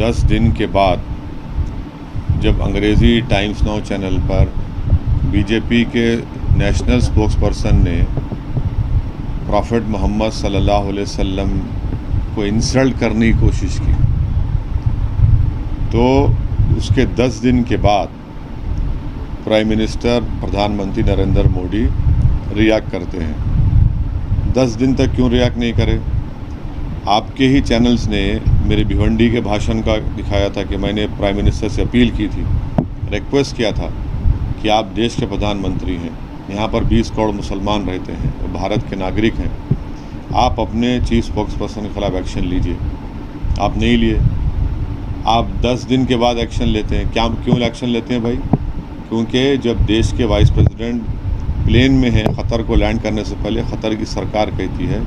10 दिन के बाद जब अंग्रेज़ी टाइम्स नाउ चैनल पर बीजेपी के नेशनल स्पोक्सपर्सन ने प्रॉफिट मोहम्मद सल्लल्लाहु अलैहि वसल्लम को इंसल्ट करने की कोशिश की, तो उसके 10 दिन के बाद प्राइम मिनिस्टर प्रधानमंत्री नरेंद्र मोदी रिएक्ट करते हैं। 10 दिन तक क्यों रिएक्ट नहीं करे? आपके ही चैनल्स ने मेरे भिवंडी के भाषण का दिखाया था कि मैंने प्राइम मिनिस्टर से अपील की थी, रिक्वेस्ट किया था कि आप देश के प्रधानमंत्री हैं, यहाँ पर 20 करोड़ मुसलमान रहते हैं और भारत के नागरिक हैं, आप अपने चीफ स्पोक्सपर्सन के खिलाफ एक्शन लीजिए। आप नहीं लिए। आप 10 दिन के बाद एक्शन लेते हैं। क्यों एक्शन लेते हैं भाई? क्योंकि जब देश के वाइस प्रेसिडेंट प्लेन में हैं, ख़तर को लैंड करने से पहले ख़तर की सरकार कहती है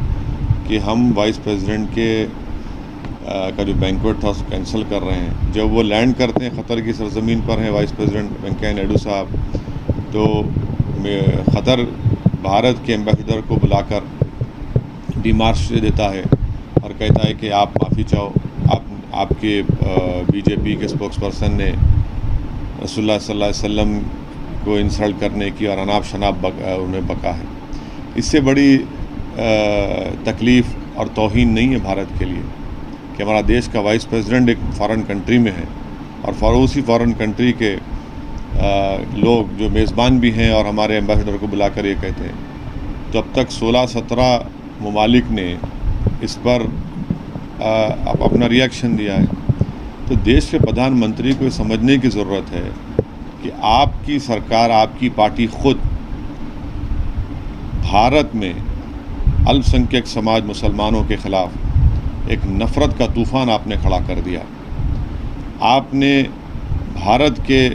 कि हम वाइस प्रेसिडेंट के का जो बैंक्वेट था उसको कैंसिल कर रहे हैं। जब वो लैंड करते हैं, ख़तर की सरजमीन पर हैं वाइस प्रेसिडेंट वेंकैया नायडू साहब, तो ख़तर भारत के एम्बेसडर को बुलाकर डिमार्श देता है और कहता है कि आप माफ़ी चाहो, आपके बीजेपी के स्पोक्सपर्सन ने रसूलुल्लाह सल्लल्लाहु अलैहि वसल्लम को इंसल्ट करने की और अनाप शनाप उन्हें बका है। इससे बड़ी तकलीफ़ और तौहीन नहीं है भारत के लिए कि हमारा देश का वाइस प्रेसिडेंट एक फ़ॉरेन कंट्री में है और उसी फ़ॉरेन कंट्री के लोग जो मेज़बान भी हैं और हमारे एम्बेसडर को बुलाकर ये कहते हैं। तो अब तक 16-17 ममालिक ने इस पर अपना रिएक्शन दिया है। तो देश के प्रधानमंत्री को समझने की ज़रूरत है कि आपकी सरकार, आपकी पार्टी खुद भारत में अल्पसंख्यक समाज मुसलमानों के ख़िलाफ़ एक नफ़रत का तूफ़ान आपने खड़ा कर दिया। आपने भारत के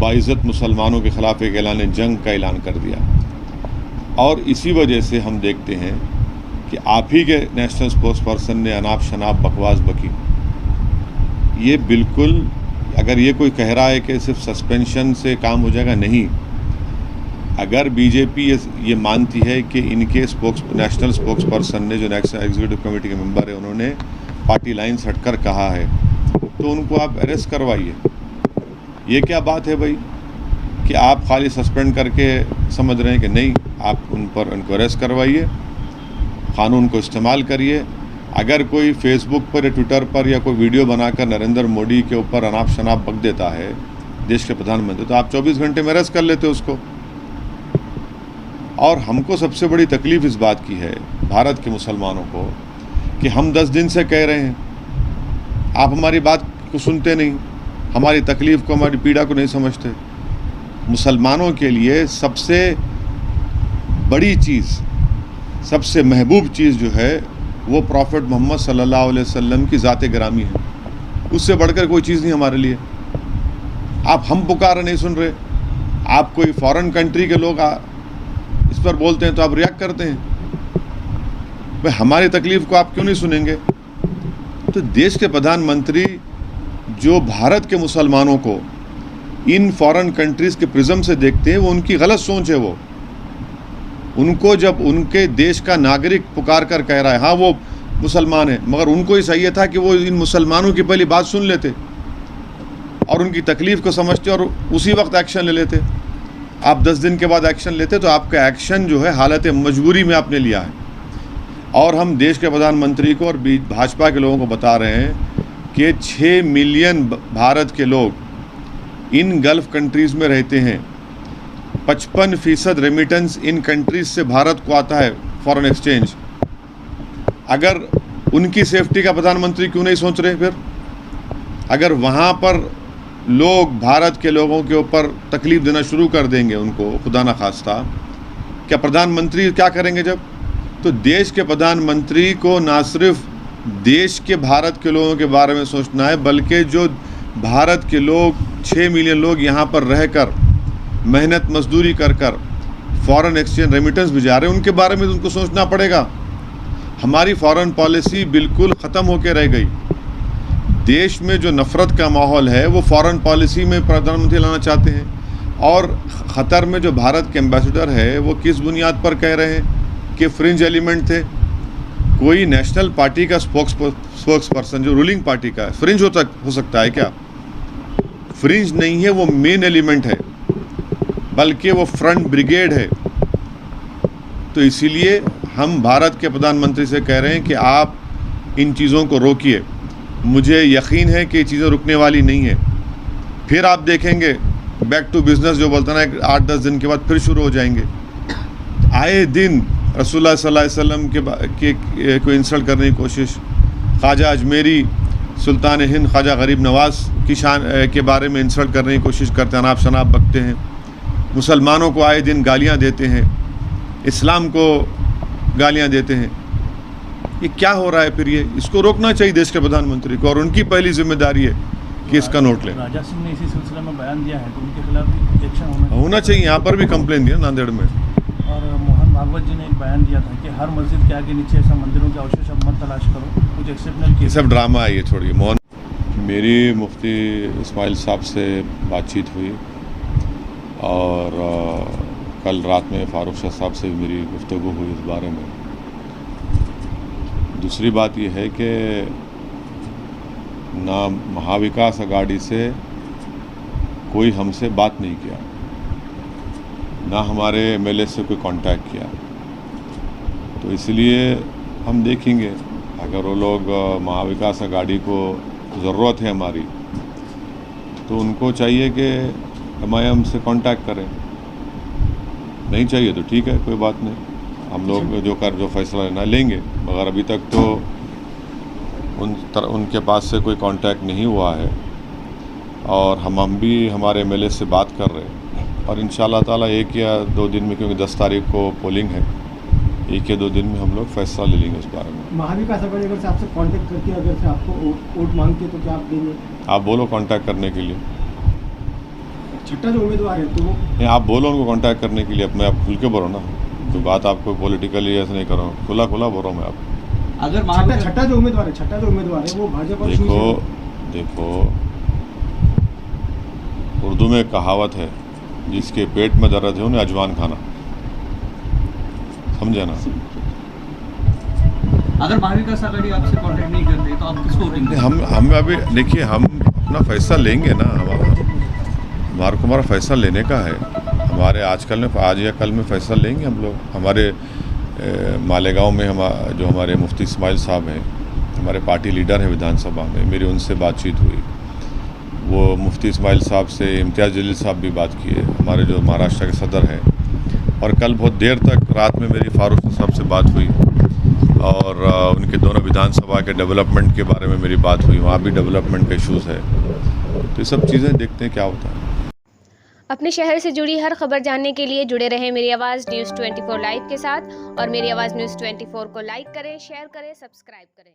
बाइज़्ज़त मुसलमानों के ख़िलाफ़ एक ऐलान जंग का ऐलान कर दिया और इसी वजह से हम देखते हैं कि आप ही के नेशनल स्पोक्सपर्सन ने अनाप शनाप बकवास बकी। ये बिल्कुल, अगर ये कोई कह रहा है कि सिर्फ सस्पेंशन से काम हो जाएगा, नहीं। अगर बीजेपी ये मानती है कि इनके नेशनल स्पोक्सपर्सन ने, जो नेशनल एग्जीक्यूटिव कमेटी के मेंबर है, उन्होंने पार्टी लाइन से हटकर कहा है, तो उनको आप अरेस्ट करवाइए। ये क्या बात है भाई कि आप खाली सस्पेंड करके समझ रहे हैं कि नहीं, आप उनको अरेस्ट करवाइए, क़ानून को इस्तेमाल करिए। अगर कोई फेसबुक पर या ट्विटर पर या कोई वीडियो बनाकर नरेंद्र मोदी के ऊपर अनाप शनाप बक देता है देश के प्रधानमंत्री, तो आप 24 घंटे में अरेस्ट कर लेते उसको। और हमको सबसे बड़ी तकलीफ़ इस बात की है भारत के मुसलमानों को कि हम 10 दिन से कह रहे हैं, आप हमारी बात को सुनते नहीं, हमारी तकलीफ़ को, हमारी पीड़ा को नहीं समझते। मुसलमानों के लिए सबसे बड़ी चीज़, सबसे महबूब चीज़ जो है वो प्रॉफिट मोहम्मद सल्लल्लाहु अलैहि वसल्लम की ज़ात गिरामी है। उससे बढ़कर कोई चीज़ नहीं हमारे लिए। आप हम पुकार नहीं सुन रहे, आप कोई फॉरेन कंट्री के लोग इस पर बोलते हैं तो आप रिएक्ट करते हैं। भाई हमारी तकलीफ़ को आप क्यों नहीं सुनेंगे? तो देश के प्रधानमंत्री जो भारत के मुसलमानों को इन फॉरेन कंट्रीज़ के प्रिज्म से देखते हैं, वो उनकी गलत सोच है। वो उनको जब उनके देश का नागरिक पुकार कर कह रहा है हाँ वो मुसलमान है, मगर उनको ही चाहिए था कि वो इन मुसलमानों की पहली बात सुन लेते और उनकी तकलीफ़ को समझते और उसी वक्त एक्शन ले लेते। आप 10 दिन के बाद एक्शन लेते तो आपका एक्शन जो है हालत मजबूरी में आपने लिया है। और हम देश के प्रधानमंत्री को और भाजपा के लोगों को बता रहे हैं कि 6 मिलियन भारत के लोग इन गल्फ़ कंट्रीज़ में रहते हैं। 55% रेमिटेंस इन कंट्रीज़ से भारत को आता है, फॉरेन एक्सचेंज। अगर उनकी सेफ्टी का प्रधानमंत्री क्यों नहीं सोच रहे? फिर अगर वहाँ पर लोग भारत के लोगों के ऊपर तकलीफ़ देना शुरू कर देंगे उनको, खुदा न खास्ता, क्या प्रधानमंत्री क्या करेंगे जब? तो देश के प्रधानमंत्री को ना सिर्फ देश के, भारत के लोगों के बारे में सोचना है, बल्कि जो भारत के लोग 6 मिलियन लोग यहाँ पर रहकर मेहनत मजदूरी कर फॉरेन एक्सचेंज रेमिटेंस भी जा रहे हैं, उनके बारे में उनको सोचना पड़ेगा। हमारी फॉरेन पॉलिसी बिल्कुल ख़त्म होकर रह गई। देश में जो नफ़रत का माहौल है वो फॉरेन पॉलिसी में प्रधानमंत्री लाना चाहते हैं। और ख़तर में जो भारत के एम्बेसडर है वो किस बुनियाद पर कह रहे हैं कि फ्रिंज एलिमेंट थे? कोई नेशनल पार्टी का स्पोक्स पर्सन जो रूलिंग पार्टी का है, फ्रिंज हो सकता है क्या? फ्रिंज नहीं है, वो मेन एलिमेंट है, बल्कि वो फ्रंट ब्रिगेड है। तो इसीलिए हम भारत के प्रधानमंत्री से कह रहे हैं कि आप इन चीज़ों को रोकिए। मुझे यकीन है कि ये चीज़ें रुकने वाली नहीं है। फिर आप देखेंगे बैक टू बिजनेस जो बोलते हैं ना, 8-10 दिन के बाद फिर शुरू हो जाएंगे। आए दिन रसूलुल्लाह सल्लल्लाहु अलैहि वसल्लम को इंसल्ट करने की कोशिश, ख्वाजा अजमेरी, सुल्तान हिंद ख्वाजा गरीब नवाज की शान के बारे में इंसल्ट करने की कोशिश करते हैं, अनाप शनाप बकते हैं, मुसलमानों को आए दिन गालियां देते हैं, इस्लाम को गालियां देते हैं। ये क्या हो रहा है? फिर ये इसको रोकना चाहिए देश के प्रधानमंत्री को, और उनकी पहली जिम्मेदारी है कि इसका नोट लें। राजा सिंह ने इसी सिलसिले में बयान दिया है, तो उनके खिलाफ भी एक्शन होना चाहिए। यहाँ पर भी कंप्लेन दिया नांदेड़ में। और मोहन भागवत जी ने एक बयान दिया था कि हर मस्जिद के आगे नीचे ऐसा मंदिरों के अवशेष अब मत तलाश करो, कुछ एक्सेप्शनल ये सब ड्रामा है, ये छोड़िए। मोहन, मेरी मुफ्ती इस्माइल साहब से बातचीत हुई और कल रात में फारूक शाह साहब से भी मेरी गुफ्तगू हुई इस बारे में। दूसरी बात यह है कि ना महाविकास अघाड़ी से कोई हमसे बात नहीं किया, ना हमारे एमएलए से कोई कांटेक्ट किया। तो इसलिए हम देखेंगे, अगर वो लोग महाविकास अघाड़ी को ज़रूरत है हमारी, तो उनको चाहिए कि एमआईएम से कांटेक्ट करें। नहीं चाहिए तो ठीक है, कोई बात नहीं, हम लोग जो फैसला लेना लेंगे। मगर अभी तक तो उनके पास से कोई कांटेक्ट नहीं हुआ है, और हम भी हमारे एमएलए से बात कर रहे हैं, और इंशाल्लाह ताला 1 या 2 दिन में, क्योंकि 10 तारीख को पोलिंग है, 1 या 2 दिन में हम लोग फैसला ले लेंगे उस बारे में। महाविकास अघाड़ी अगर से आपसे कांटेक्ट करती है, अगर से आपको वोट मांगती है, तो क्या आप देंगे? आप बोलो कांटेक्ट करने के लिए। छठा जो उम्मीदवार है तो वो नहीं, आप बोलो उनको कांटेक्ट करने के लिए। अपने आप खुल के बोलो ना, तो बात आपको पॉलिटिकली ऐसे नहीं करो, खुला बोल रहा हूँ मैं आपको। अगर छठा जो उम्मीदवार है वो भाजपा और देखो, उर्दू में कहावत है, जिसके पेट में दर्द है उन्हें अजवान खाना, समझे ना? अगर महाविकास अघाड़ी आपसे कांटेक्ट नहीं करते तो आप किसको वोटिंग? हम अभी देखिए, हम अपना फैसला लेंगे ना। हमारा फैसला लेने का है। हमारे आज या कल में फैसला लेंगे हम लोग। हमारे मालेगांव में जो हमारे मुफ्ती इस्माइल साहब हैं, हमारे पार्टी लीडर हैं विधानसभा में, मेरी उनसे बातचीत हुई। वो मुफ्ती इस्माइल साहब से इम्तियाज़ जलील साहब भी बात किए, हमारे जो महाराष्ट्र के सदर हैं। और कल बहुत देर तक रात में मेरी फारूक साहब से बात हुई, और उनके दोनों विधानसभा के डेवलपमेंट के बारे में मेरी बात हुई। वहाँ भी डेवलपमेंट के इशूज़ है। तो ये सब चीज़ें देखते हैं क्या होता है। अपने शहर से जुड़ी हर खबर जानने के लिए जुड़े रहें मेरी आवाज़ न्यूज़ 24 लाइव के साथ, और मेरी आवाज़ न्यूज़ 24 को लाइक करें, शेयर करें, सब्सक्राइब करें।